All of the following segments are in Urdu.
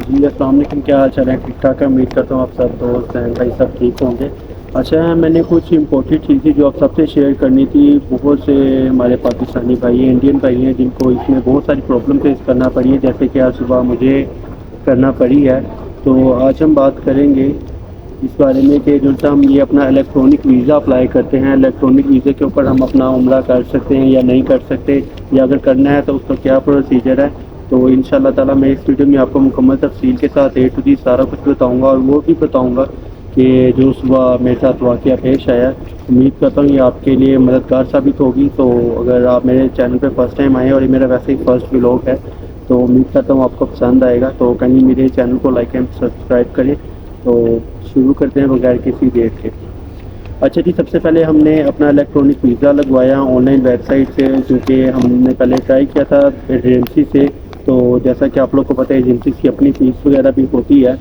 جی السلام علیکم، کیا حال چال ہے؟ ٹھیک ٹھاک ہے، امید کرتا ہوں آپ سب دوست ہیں بھائی سب ٹھیک ہوں گے۔ اچھا، میں نے کچھ امپورٹنٹ چیزیں جو آپ سب سے شیئر کرنی تھی۔ بہت سے ہمارے پاکستانی بھائی ہیں، انڈین بھائی ہیں، جن کو اس میں بہت ساری پرابلم فیس کرنا پڑی ہے، جیسے کہ آج صبح مجھے کرنا پڑی ہے۔ تو آج ہم بات کریں گے اس بارے میں کہ جو ہم یہ اپنا الیکٹرانک ویزا اپلائی کرتے ہیں، الیکٹرانک ویزے کے اوپر ہم اپنا عمرہ کر سکتے ہیں یا نہیں کر سکتے، یا اگر کرنا ہے تو اس کا کیا پروسیجر ہے۔ تو ان شاء اللہ تعالیٰ میں اس ویڈیو میں آپ کو مکمل تفصیل کے ساتھ A to Z سارا کچھ بتاؤں گا، اور وہ بھی بتاؤں گا کہ جو صبح میرے ساتھ واقعہ پیش آیا۔ امید کرتا ہوں یہ آپ کے لیے مددگار ثابت ہوگی۔ تو اگر آپ میرے چینل پہ فرسٹ ٹائم آئے، اور یہ میرا ویسے ہی فرسٹ ولاگ ہے، تو امید کرتا ہوں آپ کو پسند آئے گا۔ تو کہیں میرے چینل کو لائک اینڈ سبسکرائب کریں۔ تو شروع کرتے ہیں بغیر کسی دیر کے۔ اچھا جی، سب سے پہلے ہم نے اپنا الیکٹرانک ویزا لگوایا آن لائن ویب سائٹ سے، کیونکہ ہم نے پہلے ٹرائی کیا تھا ایجنسی سے۔ تو جیسا کہ آپ لوگ کو پتہ ہے ایجنسی کی اپنی فیس وغیرہ بھی ہوتی ہے،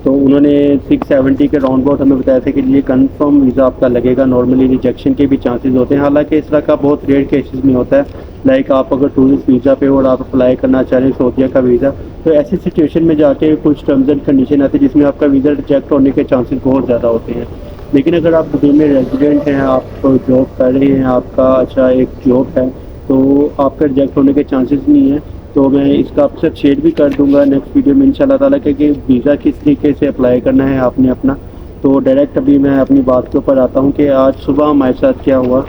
تو انہوں نے 670 کے راؤنڈ اباؤٹ ہمیں بتایا تھا کہ یہ کنفرم ویزا آپ کا لگے گا۔ نارملی ریجیکشن کے بھی چانسز ہوتے ہیں، حالانکہ اس طرح کا بہت ریئر کیسز میں ہوتا ہے۔ لائک آپ اگر ٹورسٹ ویزا پہ اور آپ اپلائی کرنا چاہ رہے ہیں سعودیہ کا ویزا، تو ایسی سچویشن میں جا کے کچھ ٹرمز اینڈ کنڈیشن آتی ہے جس میں آپ کا ویزا ریجیکٹ ہونے کے چانسز بہت زیادہ ہوتے ہیں۔ لیکن اگر آپ دبئی میں ریزیڈنٹ ہیں، آپ جاب کر رہے ہیں، آپ کا اچھا ایک جاب ہے، تو آپ کا ریجیکٹ ہونے کے چانسز نہیں ہیں۔ تو میں اس کا آپ سے شیئر بھی کر دوں گا نیکسٹ ویڈیو میں انشاءاللہ تعالیٰ کہ ویزا کس طریقے سے اپلائی کرنا ہے آپ نے اپنا۔ تو ڈائریکٹ ابھی میں اپنی بات کے اوپر آتا ہوں کہ آج صبح ہمارے ساتھ کیا ہوا۔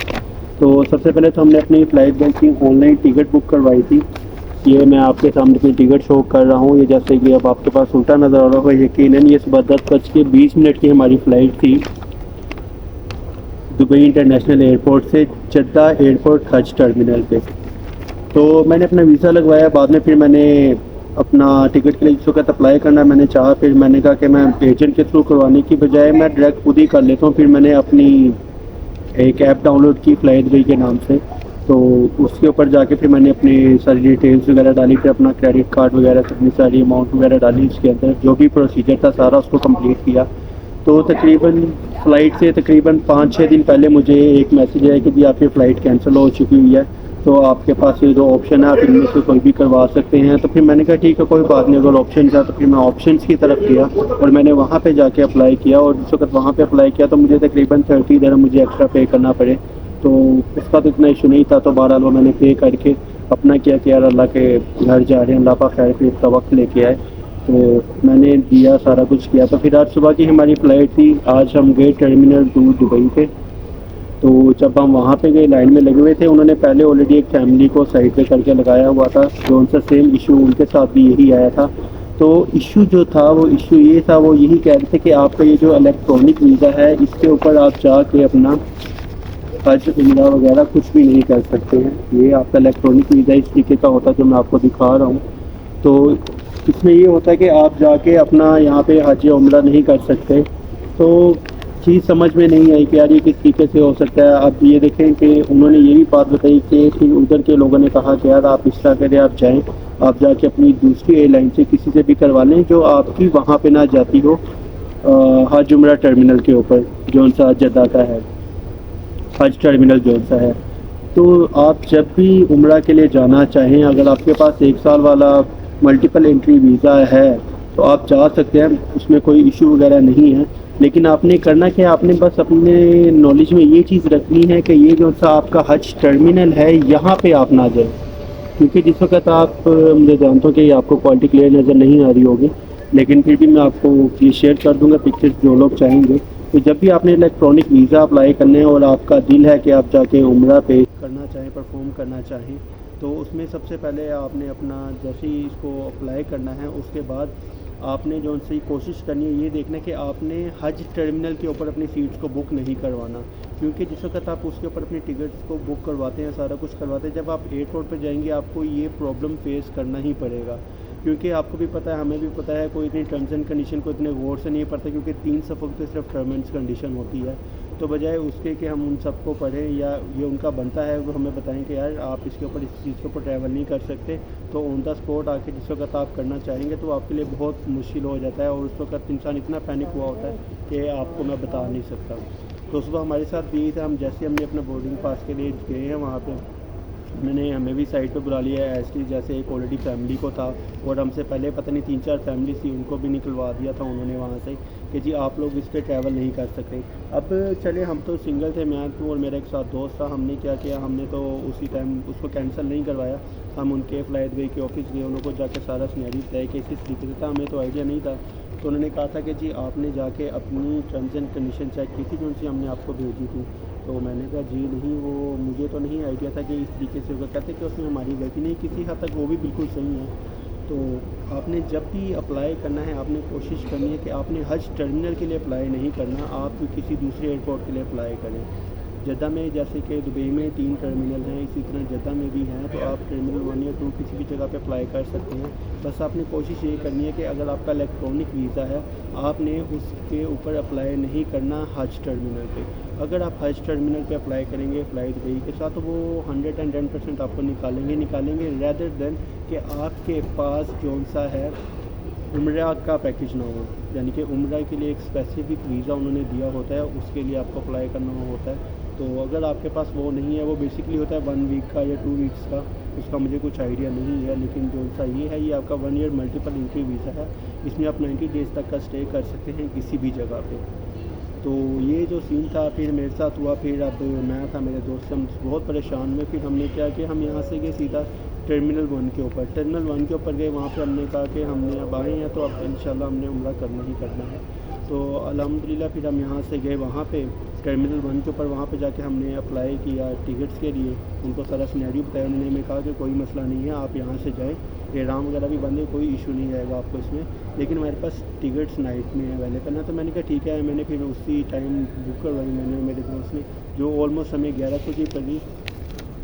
تو سب سے پہلے تو ہم نے اپنی flight booking on line ticket book کروائی تھی۔ یہ میں آپ کے سامنے اپنی ٹکٹ شو کر رہا ہوں، یہ جیسے کہ اب آپ کے پاس الٹا نظر آ رہا ہوگا، یقیناً یہ صبح 10:20 کی ہماری فلائٹ تھی دبئی انٹرنیشنل ایئرپورٹ سے جدہ ایئرپورٹ حج ٹرمینل پہ۔ تو میں نے اپنا ویزا لگوایا، بعد میں پھر میں نے اپنا ٹکٹ کے لیے جس وقت اپلائی کرنا میں نے چاہا، پھر میں نے کہا کہ میں ایجنٹ کے تھرو کروانے کی بجائے میں ڈائریکٹ خود ہی کر لیتا ہوں۔ پھر میں نے اپنی ایک ایپ ڈاؤن لوڈ کی فلائی دبئی کے نام سے، تو اس کے اوپر جا کے پھر میں نے اپنی ساری ڈیٹیلس وغیرہ ڈالی، پھر اپنا کریڈٹ کارڈ وغیرہ اپنی ساری اماؤنٹ وغیرہ ڈالی، اس کے اندر جو بھی پروسیجر تھا سارا اس کو کمپلیٹ کیا۔ تو تقریباً فلائٹ سے تقریباً 5-6 دن پہلے مجھے ایک میسیج آیا کہ جی آپ کی فلائٹ کینسل ہو چکی ہوئی ہے، تو آپ کے پاس یہ 2 آپشن ہے، آپ ان میں سے کوئی بھی کروا سکتے ہیں۔ تو پھر میں نے کہا ٹھیک ہے کوئی بات نہیں، اگر آپشن تھا تو پھر میں آپشنس کی طرف گیا، اور میں نے وہاں پہ جا کے اپلائی کیا۔ اور جس وقت وہاں پہ اپلائی کیا تو مجھے تقریباً 30 درہم مجھے ایکسٹرا پے کرنا پڑے، تو اس کا تو اتنا ایشو نہیں تھا۔ تو بہرحال وہ میں نے پے کر کے اپنا کیا کہ یار اللہ کے گھر جا رہے ہیں، اللہ پاک خیر خیر کا وقت لے کے آئے، تو میں نے دیا سارا کچھ کیا۔ تو پھر آج صبح کی ہماری فلائٹ تھی، آج ہم گئے ٹرمینل 2 دبئی پہ۔ تو جب ہم وہاں پہ گئے لائن میں لگے ہوئے تھے، انہوں نے پہلے آلریڈی ایک فیملی کو سائڈ پہ کر کے لگایا ہوا تھا، جو ان سے سیم ایشو ان کے ساتھ بھی یہی آیا تھا۔ تو ایشو جو تھا وہ ایشو یہ تھا، وہ یہی کہہ رہے تھے کہ آپ کا یہ جو الیکٹرانک ویزا ہے اس کے اوپر آپ جا کے اپنا حج عمرہ وغیرہ کچھ بھی نہیں کر سکتے ہیں۔ یہ آپ کا الیکٹرانک ویزا اس طریقے کا ہوتا ہے جو میں آپ کو دکھا رہا ہوں۔ تو اس میں یہ ہوتا ہے کہ آپ جا کے اپنا یہاں پہ حج عمرہ نہیں کر سکتے۔ تو چیز سمجھ میں نہیں آئی کہ یار یہ کس طریقے سے ہو سکتا ہے۔ اب یہ دیکھیں کہ انہوں نے یہ بھی بات بتائی کہ پھر ادھر کے لوگوں نے کہا کہ یار آپ اس طرح کریں، آپ جائیں، آپ جا کے اپنی دوسری ایئر لائن سے کسی سے بھی کروا لیں جو آپ کی وہاں پہ نہ جاتی ہو حج عمرہ ٹرمینل کے اوپر، جو ان سا جدہ کا ہے حج ٹرمینل جو سا ہے۔ تو آپ جب بھی عمرہ کے لیے جانا چاہیں، اگر آپ کے پاس 1 سال والا ملٹیپل انٹری ویزا ہے تو آپ جا سکتے ہیں، اس میں کوئی ایشو وغیرہ نہیں ہے۔ لیکن آپ نے کرنا کہ آپ نے بس اپنے نالج میں یہ چیز رکھنی ہے کہ یہ جو سا آپ کا حج ٹرمینل ہے یہاں پہ آپ نہ جائیں، کیونکہ جس وقت آپ مجھے جانتا ہوں کہ آپ کو کوالٹی کلیئر نظر نہیں آ رہی ہوگی، لیکن پھر بھی میں آپ کو یہ شیئر کر دوں گا پکچرز جو لوگ چاہیں گے۔ تو جب بھی آپ نے الیکٹرانک ویزا اپلائی کرنا ہے اور آپ کا دل ہے کہ آپ جا کے عمرہ پہ کرنا چاہیں، پرفارم کرنا چاہیں، تو اس میں سب سے پہلے آپ نے اپنا جیسے ہی اس کو اپلائی کرنا ہے، اس کے بعد آپ نے جو ان سے کوشش کرنی ہے یہ دیکھنا کہ آپ نے حج ٹرمینل کے اوپر اپنی سیٹس کو بک نہیں کروانا، کیونکہ جس وقت آپ اس کے اوپر اپنی ٹکٹس کو بک کرواتے ہیں، سارا کچھ کرواتے ہیں، جب آپ ایئرپورٹ پہ جائیں گے آپ کو یہ پرابلم فیس کرنا ہی پڑے گا، کیونکہ آپ کو بھی پتہ ہے، ہمیں بھی پتہ ہے، کوئی اتنی ٹرمز اینڈ کنڈیشن کو اتنے غور سے نہیں پڑھتا، کیونکہ 3 صفحوں پہ صرف ٹرم اینڈ کنڈیشن ہوتی ہے۔ تو بجائے اس کے کہ ہم ان سب کو پڑھیں یا یہ ان کا بنتا ہے وہ ہمیں بتائیں کہ یار آپ اس کے اوپر اس چیز کے اوپر ٹریول نہیں کر سکتے، تو آن دا اسپاٹ آ کے جس وقت آپ کرنا چاہیں گے تو آپ کے لیے بہت مشکل ہو جاتا ہے، اور اس وقت انسان اتنا پینک ہوا ہوتا ہے کہ آپ کو میں بتا نہیں سکتا۔ تو صبح ہمارے ساتھ بھی تھا، ہم جیسے ہم نے اپنا بورڈنگ پاس کے لیے گئے ہیں وہاں پہ، میں نے ہمیں بھی سائٹ پہ بلا لیا ہے ایسے جیسے ایک آلریڈی فیملی کو تھا اور ہم سے پہلے پتہ نہیں 3-4 فیملیز تھی، ان کو بھی نکلوا دیا تھا انہوں نے وہاں سے کہ جی آپ لوگ اس پہ ٹریول نہیں کر سکتے۔ اب چلے ہم تو سنگل تھے، میں اور میرا ایک ساتھ دوست تھا، ہم نے کیا کیا، ہم نے تو اسی ٹائم اس کو کینسل نہیں کروایا، ہم ان کے فلائی وے کے آفس گئے، انہوں کو جا کے سارا سینیریو بتایا کہ اس طریقے سے تھا، ہمیں تو آئیڈیا نہیں تھا۔ تو انہوں نے کہا تھا کہ جی آپ نے جا کے اپنی ٹرمز اینڈ کنڈیشن چیک کی تھی جو سی ہم نے آپ کو بھیجی تھی؟ تو میں نے کہا جی نہیں، وہ مجھے تو نہیں آئیڈیا تھا کہ اس طریقے سے ہوگا۔ کہتے کہ اس میں ہماری غلطی نہیں، کسی حد تک وہ بھی بالکل صحیح ہے۔ تو آپ نے جب بھی اپلائی کرنا ہے آپ نے کوشش کرنی ہے کہ آپ نے حج ٹرمینل کے لیے اپلائی نہیں کرنا، آپ کسی دوسرے ایئرپورٹ کے لیے اپلائی کریں۔ جدہ میں جیسے کہ دبئی میں 3 ٹرمینل ہیں، اسی طرح جدہ میں بھی ہیں، تو آپ ٹرمینل 1 یا 2 کسی بھی جگہ پہ اپلائی کر سکتے ہیں۔ بس آپ نے کوشش یہ کرنی ہے کہ اگر آپ کا الیکٹرانک ویزا ہے آپ نے اس کے اوپر اپلائی نہیں کرنا حج ٹرمینل پہ۔ اگر آپ حج ٹرمینل پہ اپلائی کریں گے فلائی دبئی کے ساتھ تو وہ 110% آپ کو نکالیں گے ریدر دین کہ آپ کے پاس جون سا ہے عمرہ کا پیکیج نہ ہو، یعنی کہ عمرہ کے لیے ایک اسپیسیفک ویزا انہوں نے دیا ہوتا ہے، اس کے لیے آپ کو اپلائی کرنا ہوتا ہے۔ تو اگر آپ کے پاس وہ نہیں ہے، وہ بیسکلی ہوتا ہے 1 ویک کا یا 2 ویکس کا، اس کا مجھے کچھ آئیڈیا نہیں ہے، لیکن جو سا یہ ہے یہ آپ کا 1 ایئر ملٹیپل انٹری ویزا ہے، اس میں آپ 90 ڈیز تک کا اسٹے کر سکتے ہیں کسی بھی جگہ پہ۔ تو یہ جو سین تھا پھر میرے ساتھ ہوا، پھر اب میں تھا میرے دوست سے ہم بہت پریشان ہوئے، پھر ہم نے کیا کہ ہم یہاں سے گئے سیدھا ٹرمینل 1 کے اوپر، ٹرمینل 1 کے اوپر گئے، وہاں پہ ہم نے کہا کہ ہم نے اب آئے ہیں تو اب انشاءاللہ ہم نے عمرہ کرنا ہی کرنا ہے۔ تو الحمدللہ پھر ہم یہاں سے گئے وہاں پہ ٹرمینل 1 کے اوپر، وہاں پہ جا کے ہم نے اپلائی کیا ٹکٹس کے لیے، ان کو سارا سینیریو بتایا، انہوں نے ہمیں کہا کہ کوئی مسئلہ نہیں ہے آپ یہاں سے جائیں، احرام وغیرہ بھی بند ہے، کوئی ایشو نہیں جائے گا آپ کو اس میں، لیکن ہمارے پاس ٹکٹس نائٹ میں اویلیبل ہیں۔ تو میں نے کہا ٹھیک ہے، میں نے پھر اسی ٹائم بک کروائی میں نے میرے دوست نے، جو آلموسٹ ہمیں 1100 کی پڑی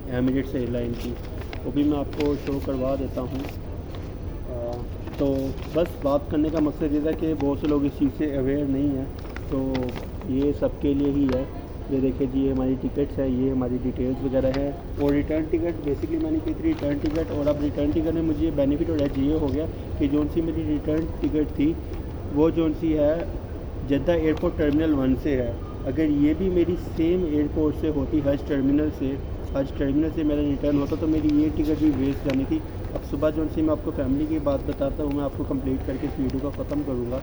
ایمریٹس ایئر لائن کی، وہ بھی میں آپ کو شو کروا دیتا ہوں۔ تو بس بات کرنے کا مقصد یہ تھا کہ بہت سے لوگ اس چیز سے اویئر نہیں ہیں، تو یہ سب کے لیے ہی ہے۔ یہ دیکھیں جی یہ ہماری ٹکٹس ہے، یہ ہماری ڈیٹیلز وغیرہ ہے، اور ریٹرن ٹکٹ بیسکلی میں نے کی تھی ریٹرن ٹکٹ، اور اب ریٹرن ٹکٹ میں مجھے بینیفٹ اور ایج یہ ہو گیا کہ جون سی میری ریٹرن ٹکٹ تھی وہ جون سی ہے جدہ ایئرپورٹ ٹرمینل 1 سے ہے، اگر یہ بھی میری سیم ایئرپورٹ سے ہوتی حج ٹرمینل سے میرا ریٹرن ہوتا تو میری یہ ٹکٹ بھی ویسٹ جانی تھی۔ اب صبح جو سی میں آپ کو فیملی کی بات بتاتا ہوں، میں آپ کو کمپلیٹ کر کے اس ویڈیو کا ختم کروں گا۔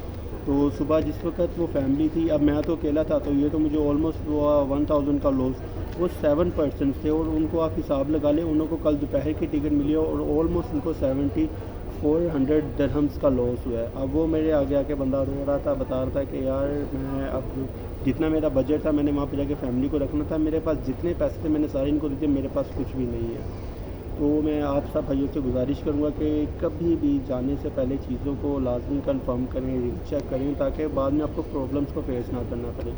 تو صبح جس وقت وہ فیملی تھی، اب میں تو اکیلا تھا، تو یہ تو مجھے آلموسٹ ہوا 1000 کا لاس، وہ 7 پرسنس تھے، اور ان کو آپ حساب لگا لیں، انہوں کو کل دوپہر کی ٹکٹ ملی اور آلموسٹ ان کو 7400 درہمز کا لاس ہوا ہے۔ اب وہ میرے آگے آ کے بندہ رو رہا تھا، بتا رہا تھا کہ یار میں اب جتنا میرا بجٹ تھا میں نے وہاں پہ جا کے فیملی کو رکھنا تھا، میرے پاس جتنے پیسے تھے میں نے سارے ان کو دیے، میرے پاس کچھ بھی نہیں ہے۔ تو میں آپ سب بھائیوں سے گزارش کروں گا کہ کبھی بھی جانے سے پہلے چیزوں کو لازمی کنفرم کریں، چیک کریں، تاکہ بعد میں آپ کو پرابلمس کو فیس نہ کرنا پڑے۔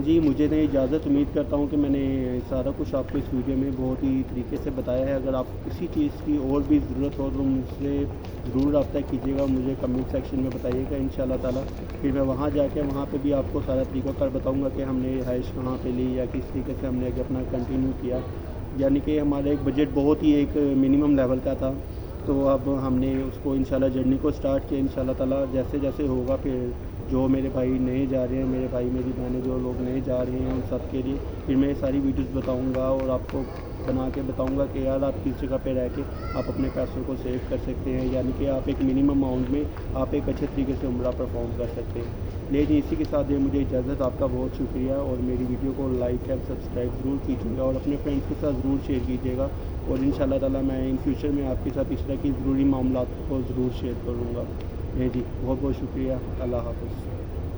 جی مجھے دیں اجازت، امید کرتا ہوں کہ میں نے سارا کچھ آپ کو اس ویڈیو میں بہت ہی طریقے سے بتایا ہے۔ اگر آپ کسی چیز کی اور بھی ضرورت ہو تو مجھ سے ضرور رابطہ کیجیے گا، مجھے کمنٹ سیکشن میں بتائیے گا انشاءاللہ تعالیٰ، پھر میں وہاں جا کے وہاں پہ بھی آپ کو سارا طریقہ کار بتاؤں گا کہ ہم نے رہائش کہاں پہ لی یا کس طریقے سے ہم نے اپنا کنٹینیو کیا، یعنی کہ ہمارا ایک بجٹ بہت ہی ایک منیمم لیول کا تھا، تو اب ہم نے اس کو انشاءاللہ جرنی کو سٹارٹ کیا انشاءاللہ تعالیٰ، جیسے جیسے ہوگا پھر جو میرے بھائی نئے جا رہے ہیں، میرے بھائی میری بہنیں جو لوگ نئے جا رہے ہیں ان سب کے لیے پھر میں ساری ویڈیوز بتاؤں گا اور آپ کو بنا کے بتاؤں گا کہ یار آپ کس جگہ پہ رہ کے آپ اپنے پیسوں کو سیو کر سکتے ہیں، یعنی کہ آپ ایک منیمم اماؤنٹ میں آپ ایک اچھے طریقے سے عمرہ پرفارم کر سکتے ہیں۔ لیکن اسی کے ساتھ دے مجھے اجازت، آپ کا بہت شکریہ، اور میری ویڈیو کو لائک اور سبسکرائب ضرور کیجیے گا اور اپنے فرینڈس کے ساتھ ضرور شیئر کیجیے گا، اور انشاءاللہ تعالیٰ میں ان فیوچر میں آپ کے ساتھ اس طرح کی ضروری معاملات کو ضرور شیئر کروں گا۔ جی بہت بہت شکریہ، اللہ حافظ۔